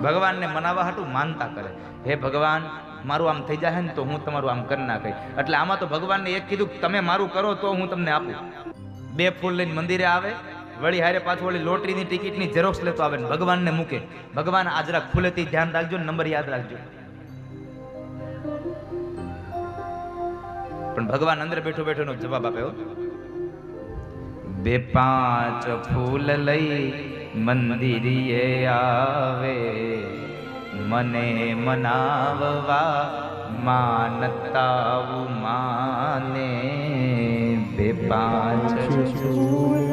ભગવાનને મનાવવા હાટું માનતા કરે, હે ભગવાન મારું આમ થઈ જાય ને તો હું તમારું આમ કરી નાખી. એટલે આમાં તો ભગવાનને એક કીધું તમે મારું કરો તો હું તમને આપું. 2 ફૂલ લઈને મંદિરે આવે, વળી હારે પાછું વળી લોટરીની ટિકિટની ઝેરોક્સ લેતો આવે ને ભગવાનને મૂકે. ભગવાન આ જરા ખુલેથી ધ્યાન રાખજો, નંબર યાદ રાખજો. પણ ભગવાન અંદર બેઠો બેઠો નો જવાબ આપ્યો, 2-5 ફૂલ લઈ મંદિરે આવે, મને મનાવવા માનતા માને. 2-5 ફૂલ